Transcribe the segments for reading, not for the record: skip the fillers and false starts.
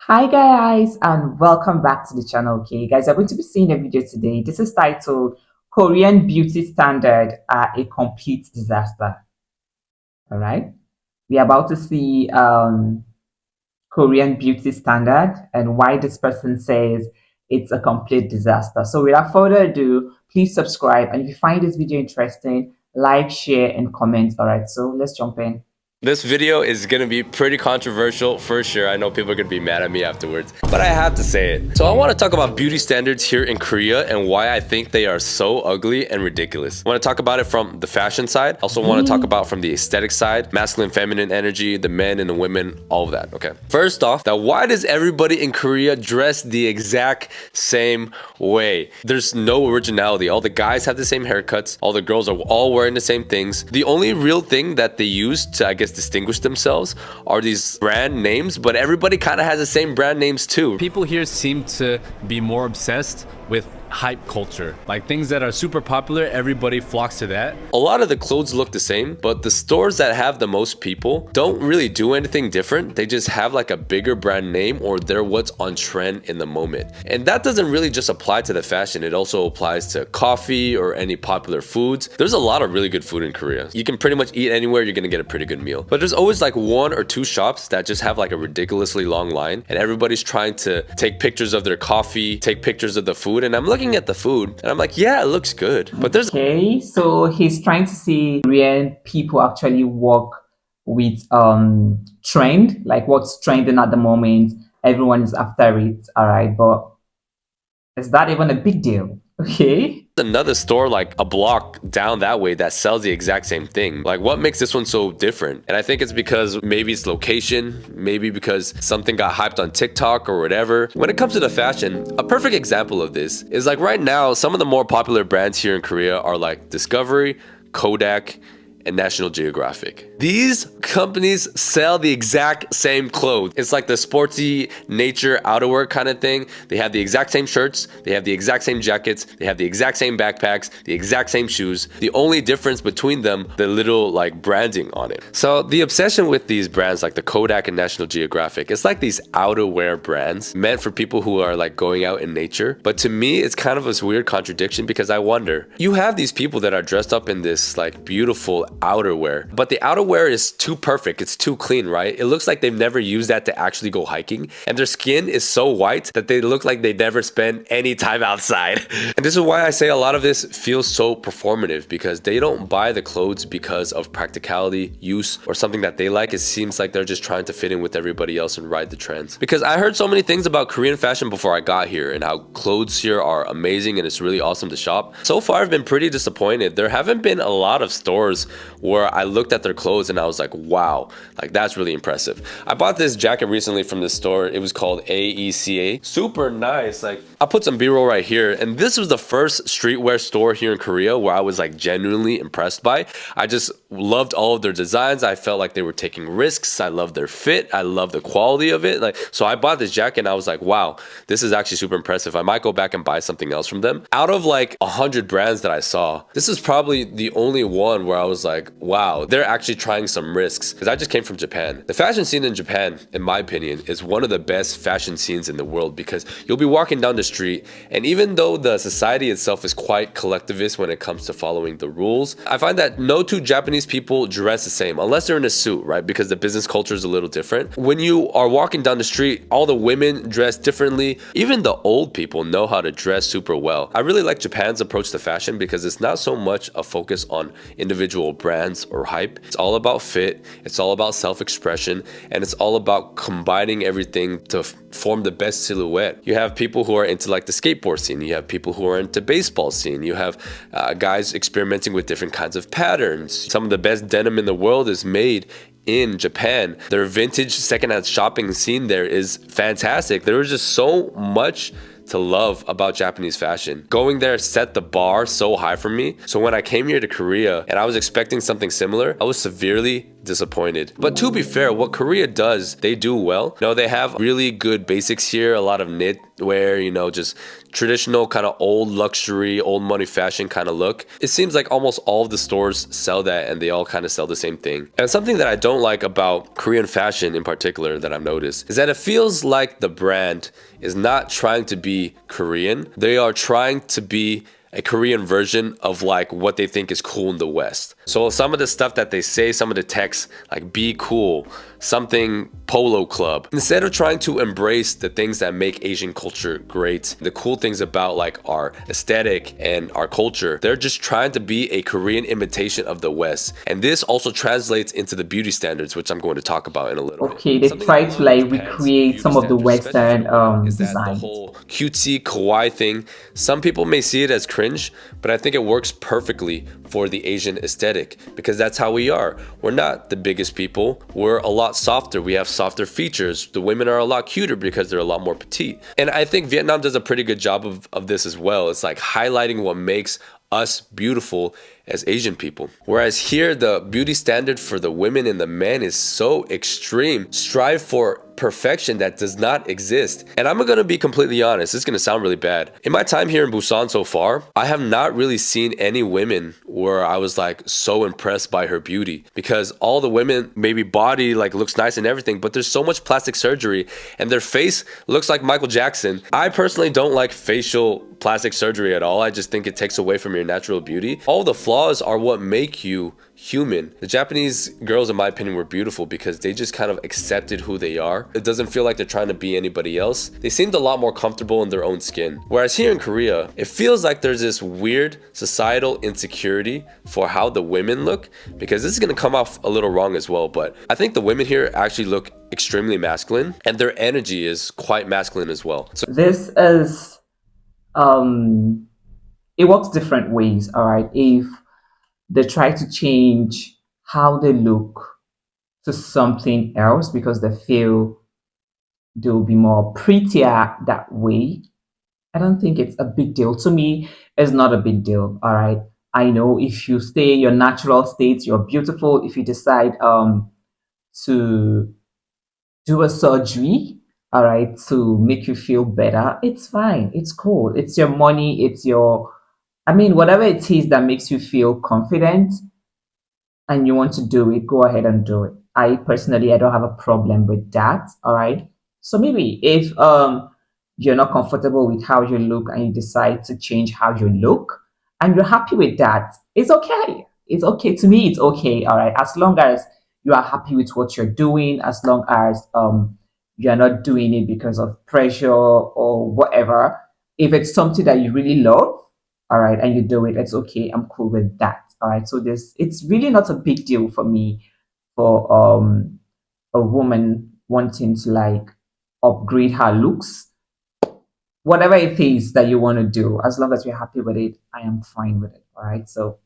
Hi guys and welcome back to the channel. Okay guys, I'm going to be seeing a video today. This is titled Korean Beauty Standard are a Complete Disaster. All right, we are about to see Korean beauty standard and why this person says it's a complete disaster. So without further ado, please subscribe, and if you find this video interesting, like, share and comment. All right, so let's jump in. This video is gonna be pretty controversial for sure. I know people are gonna be mad at me afterwards, but I have to say it. So I want to talk about beauty standards here in Korea and why I think they are so ugly and ridiculous. I want to talk about it from the fashion side. Also want to talk about from the aesthetic side, masculine, feminine energy, the men and the women, all of that. Okay. First off, that why does everybody in Korea dress the exact same way? There's no originality. All the guys have the same haircuts. All the girls are all wearing the same things. The only real thing that they use to, I guess, distinguish themselves are these brand names, but everybody kind of has the same brand names too. People here seem to be more obsessed with hype culture. Like things that are super popular, everybody flocks to that. A lot of the clothes look the same, but the stores that have the most people don't really do anything different. They just have like a bigger brand name, or they're what's on trend in the moment. And that doesn't really just apply to the fashion. It also applies to coffee or any popular foods. There's a lot of really good food in Korea. You can pretty much eat anywhere, you're gonna get a pretty good meal. But there's always like one or two shops that just have like a ridiculously long line, and everybody's trying to take pictures of their coffee, take pictures of the food. And I'm looking at the food and I'm like, yeah, it looks good. But there's Okay, so he's trying to see Korean people actually work with trend, like what's trending at the moment. Everyone is after it, all right, but is that even a big deal? Okay. another store like a block down that way that sells the exact same thing. Like, what makes this one so different? And I think it's because maybe it's location, maybe because something got hyped on TikTok or whatever. When it comes to the fashion, a perfect example of this is like right now, some of the more popular brands here in Korea are like Discovery, Kodak, and National Geographic. These companies sell the exact same clothes. It's like the sporty nature outerwear kind of thing. They have the exact same shirts, they have the exact same jackets, they have the exact same backpacks, the exact same shoes. The only difference between them, the little like branding on it. So the obsession with these brands like the Kodak and National Geographic, it's like these outerwear brands meant for people who are like going out in nature. But to me, it's kind of this weird contradiction because I wonder, you have these people that are dressed up in this like beautiful outerwear, but the outerwear is too perfect, it's too clean, right? It looks like they've never used that to actually go hiking, and their skin is so white that they look like they never spent any time outside. And this is why I say a lot of this feels so performative, because they don't buy the clothes because of practicality, use, or something that they like. It seems like they're just trying to fit in with everybody else and ride the trends. Because I heard so many things about Korean fashion before I got here and how clothes here are amazing and it's really awesome to shop. So far I've been pretty disappointed. There haven't been a lot of stores where I looked at their clothes and I was like, wow, like that's really impressive. I bought this jacket recently from this store. It was called AECA. Super nice. Like, I'll put some B-roll right here. And this was the first streetwear store here in Korea where I was like genuinely impressed by. I just loved all of their designs. I felt like they were taking risks. I loved their fit. I loved the quality of it. Like, so I bought this jacket and I was like, wow, this is actually super impressive. I might go back and buy something else from them. Out of like 100 brands that I saw, this is probably the only one where I was like, wow, they're actually trying some risks. Because I just came from Japan. The fashion scene in Japan, in my opinion, is one of the best fashion scenes in the world, because you'll be walking down the street, and even though the society itself is quite collectivist when it comes to following the rules, I find that no two Japanese people dress the same, unless they're in a suit, right? Because the business culture is a little different. When you are walking down the street, all the women dress differently. Even the old people know how to dress super well. I really like Japan's approach to fashion because it's not so much a focus on individual brands or hype. It's all about fit, it's all about self-expression, and it's all about combining everything to form the best silhouette. You have people who are into like the skateboard scene, you have people who are into baseball scene, you have guys experimenting with different kinds of patterns. Some of the best denim in the world is made in Japan. Their vintage secondhand shopping scene there is fantastic. There was just so much to love about Japanese fashion. Going there set the bar so high for me. So when I came here to Korea and I was expecting something similar, I was severely disappointed. But to be fair, what Korea does, they do well. You know, they have really good basics here, a lot of knitwear, you know, just traditional kind of old luxury, old money fashion kind of look. It seems like almost all of the stores sell that, and they all kind of sell the same thing. And something that I don't like about Korean fashion in particular that I've noticed is that it feels like the brand is not trying to be Korean. They are trying to be a Korean version of like what they think is cool in the West. So some of the stuff that they say, some of the text, like be cool, something polo club, instead of trying to embrace the things that make Asian culture great, the cool things about like our aesthetic and our culture, they're just trying to be a Korean imitation of the West. And this also translates into the beauty standards, which I'm going to talk about in a little bit. Okay, they Something try I to love like with pants, recreate beauty some of the standards, especially for Western the women, is that the designs. whole cutesy kawaii thing. Some people may see it as cringe, but I think it works perfectly for the Asian aesthetic because that's how we are. We're not the biggest people. We're a lot softer. We have softer features. The women are a lot cuter because they're a lot more petite. And I think Vietnam does a pretty good job of this as well. It's like highlighting what makes us beautiful as Asian people. Whereas here, the beauty standard for the women and the men is so extreme. Strive for perfection that does not exist. And I'm gonna be completely honest, it's gonna sound really bad. In my time here in Busan so far, I have not really seen any women where I was like so impressed by her beauty, because all the women, maybe body like looks nice and everything, but there's so much plastic surgery and their face looks like Michael Jackson. I personally don't like facial plastic surgery at all. I just think it takes away from your natural beauty. All the flaws are what make you human. The Japanese girls, in my opinion, were beautiful because they just kind of accepted who they are. It doesn't feel like they're trying to be anybody else. They seemed a lot more comfortable in their own skin. Whereas here in Korea, it feels like there's this weird societal insecurity for how the women look, because this is going to come off a little wrong as well, but I think the women here actually look extremely masculine and their energy is quite masculine as well. So This is it works different ways, all right? If they try to change how they look to something else because they feel they'll be more prettier that way, I don't think it's a big deal. To me, it's not a big deal. All right. I know if you stay your natural state, you're beautiful. If you decide to do a surgery, all right, to make you feel better, it's fine. It's cool. It's your money, it's your I mean, whatever it is that makes you feel confident and you want to do it, go ahead and do it. I personally, I don't have a problem with that. All right. So maybe if you're not comfortable with how you look and you decide to change how you look and you're happy with that, it's okay. It's okay. To me, it's okay. All right. As long as you are happy with what you're doing, as long as you're not doing it because of pressure or whatever. If it's something that you really love, all right, and you do it, it's okay. I'm cool with that. All right. So this it's really not a big deal for me for a woman wanting to like upgrade her looks. Whatever it is that you want to do, as long as you're happy with it, I am fine with it. All right. So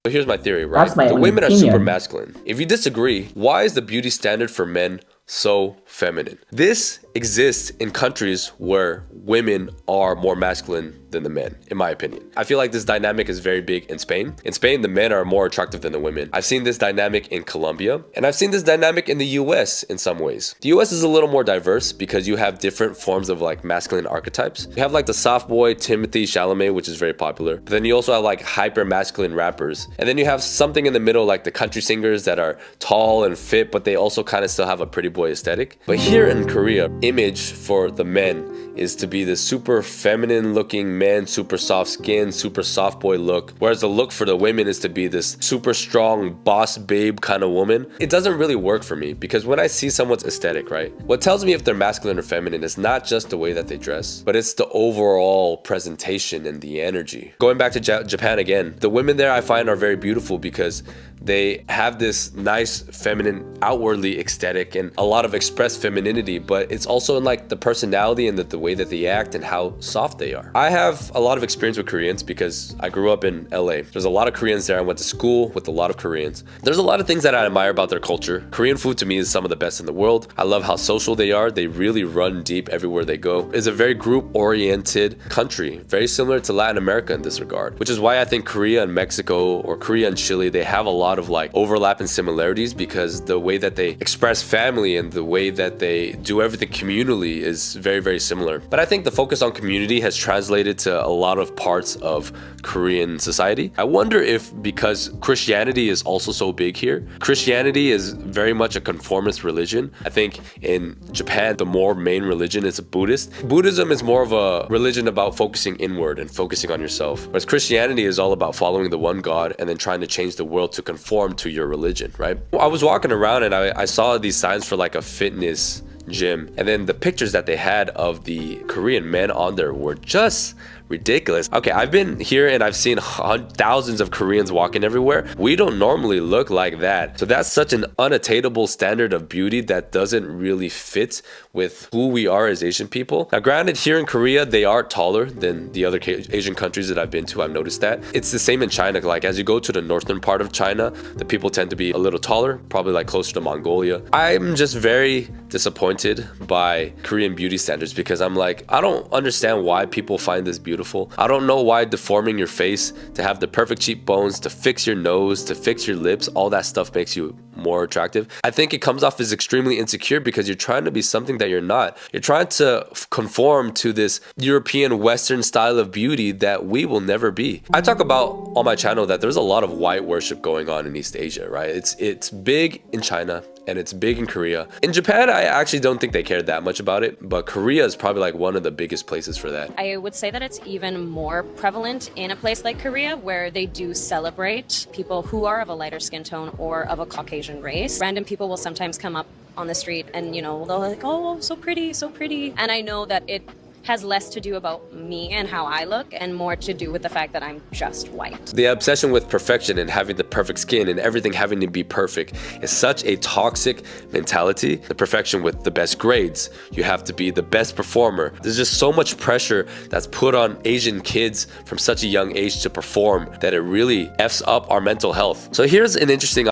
here's my theory, that's right? my The own women are super opinion. masculine. If you disagree, why is the beauty standard for men so feminine? This exists in countries where women are more masculine than the men, in my opinion. I feel like this dynamic is very big in Spain. In Spain, the men are more attractive than the women. I've seen this dynamic in Colombia, and I've seen this dynamic in the US in some ways. The US is a little more diverse because you have different forms of like masculine archetypes. You have like the soft boy Timothy Chalamet, which is very popular. But then you also have like hyper masculine rappers. And then you have something in the middle, like the country singers that are tall and fit, but they also kind of still have a pretty boy aesthetic. But here in Korea, image for the men is to be this super feminine looking man, super soft skin, super soft boy look. Whereas the look for the women is to be this super strong boss babe kind of woman. It doesn't really work for me because when I see someone's aesthetic, right, what tells me if they're masculine or feminine is not just the way that they dress, but it's the overall presentation and the energy. Going back to Japan again, the women there I find are very beautiful because they have this nice feminine outwardly aesthetic and a lot of expressed femininity, but it's also in like the personality and the way that they act and how soft they are. I have a lot of experience with Koreans because I grew up in LA. There's a lot of Koreans there. I went to school with a lot of Koreans. There's a lot of things that I admire about their culture. Korean food to me is some of the best in the world. I love how social they are. They really run deep everywhere they go. It's a very group-oriented country, very similar to Latin America in this regard, which is why I think Korea and Mexico or Korea and Chile, they have a lot lot of like overlap and similarities because the way that they express family and the way that they do everything communally is very, very similar. But I think the focus on community has translated to a lot of parts of Korean society. I wonder if because Christianity is also so big here, Christianity is very much a conformist religion. I think in Japan, the more main religion is Buddhist. Buddhism is more of a religion about focusing inward and focusing on yourself. Whereas Christianity is all about following the one God and then trying to change the world to conform to your religion, right? I was walking around and I saw these signs for like a fitness gym, and then the pictures that they had of the Korean men on there were just ridiculous. Okay, I've been here and I've seen thousands of Koreans walking everywhere. We don't normally look like that. So that's such an unattainable standard of beauty that doesn't really fit with who we are as Asian people. Now, granted, here in Korea, they are taller than the other Asian countries that I've been to. I've noticed that. It's the same in China. Like as you go to the northern part of China, the people tend to be a little taller, probably like closer to Mongolia. I'm just very disappointed by Korean beauty standards because I'm like, I don't understand why people find this beautiful. I don't know why deforming your face to have the perfect cheekbones, to fix your nose, to fix your lips, all that stuff makes you more attractive. I think it comes off as extremely insecure because you're trying to be something that you're not. You're trying to conform to this European Western style of beauty that we will never be. I talk about on my channel that there's a lot of white worship going on in East Asia, right? It's big in China and it's big in Korea. In Japan, I actually don't think they care that much about it, but Korea is probably like one of the biggest places for that. I would say that it's even more prevalent in a place like Korea where they do celebrate people who are of a lighter skin tone or of a Caucasian race. Random people will sometimes come up on the street and, you know, they'll like, oh, so pretty, so pretty. And I know that it has less to do about me and how I look and more to do with the fact that I'm just white. The obsession with perfection and having the perfect skin and everything having to be perfect is such a toxic mentality. The perfection with the best grades, you have to be the best performer. There's just so much pressure that's put on Asian kids from such a young age to perform that it really F's up our mental health. So here's an interesting.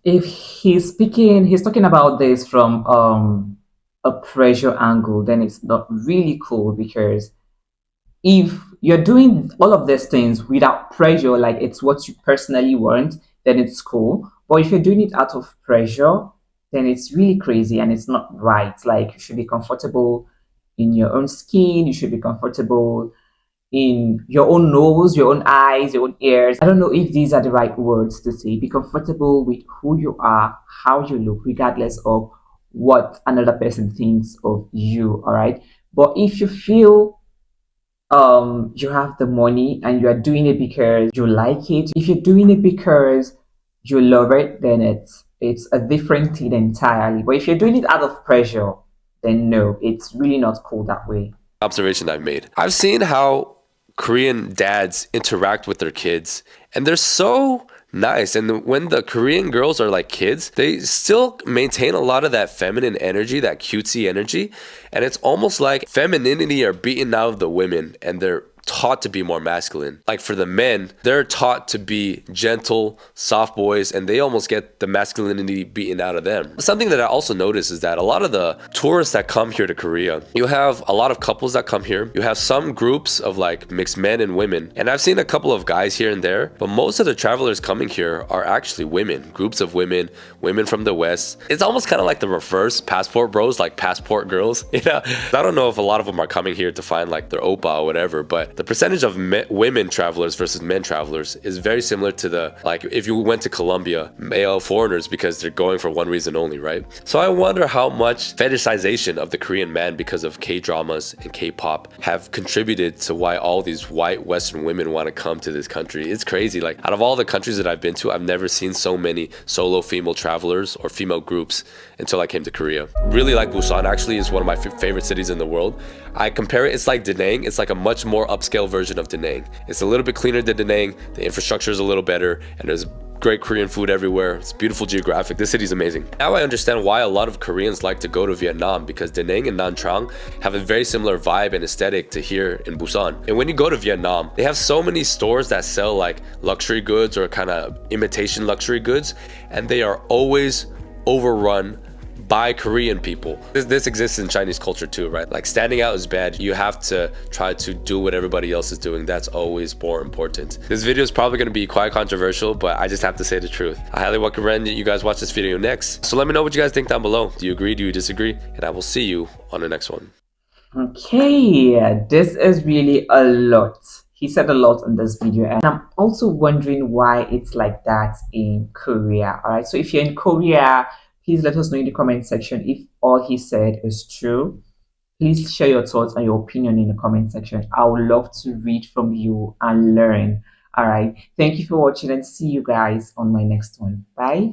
If he's talking about this from a pressure angle, then it's not really cool because if you're doing all of these things without pressure, like it's what you personally want, then it's cool. But if you're doing it out of pressure, then it's really crazy and it's not right. Like you should be comfortable in your own skin, you should be comfortable in your own nose, your own eyes, your own ears. I don't know if these are the right words to say. Be comfortable with who you are, how you look, regardless of what another person thinks of you. All right. But if you feel you have the money and you are doing it because you like it, if you're doing it because you love it, then it's a different thing entirely. But if you're doing it out of pressure, then no, it's really not cool that way. Observation I've made. I've seen how Korean dads interact with their kids and they're so nice. And when the Korean girls are like kids, they still maintain a lot of that feminine energy, that cutesy energy. And it's almost like femininity are beaten out of the women and they're taught to be more masculine. Like for the men, they're taught to be gentle, soft boys, and they almost get the masculinity beaten out of them. Something that I also notice is that a lot of the tourists that come here to Korea, you have a lot of couples that come here. You have some groups of like mixed men and women. And I've seen a couple of guys here and there, but most of the travelers coming here are actually women, groups of women, women from the West. It's almost kind of like the reverse passport bros, like passport girls. You know, I don't know if a lot of them are coming here to find like their oppa or whatever, but the percentage of women travelers versus men travelers is very similar to the, like if you went to Colombia, male foreigners because they're going for one reason only, right? So I wonder how much fetishization of the Korean man because of K-dramas and K-pop have contributed to why all these white Western women want to come to this country. It's crazy. Like out of all the countries that I've been to, I've never seen so many solo female travelers or female groups until I came to Korea. Really like Busan. Actually is one of my favorite cities in the world. I compare it, it's like Da Nang. It's like a much more upscale version of Da Nang. It's a little bit cleaner than Da Nang. The infrastructure is a little better and there's great Korean food everywhere. It's beautiful geographic. This city's amazing. Now I understand why a lot of Koreans like to go to Vietnam because Da Nang and Nha Trang have a very similar vibe and aesthetic to here in Busan. And when you go to Vietnam, they have so many stores that sell like luxury goods or kind of imitation luxury goods, and they are always overrun by Korean people. This exists in Chinese culture too, right? Like standing out is bad. You have to try to do what everybody else is doing. That's always more important. This video is probably going to be quite controversial, but I just have to say the truth. I highly recommend you guys watch this video next. So let me know what you guys think down below. Do you agree? Do you disagree? And I will see you on the next one. Okay, this is really a lot. He said a lot in this video, and I'm also wondering why it's like that in Korea. All right, so if you're in Korea, please let us know in the comment section if all he said is true. Please share your thoughts and your opinion in the comment section. I would love to read from you and learn. All right, thank you for watching, and see you guys on my next one. Bye.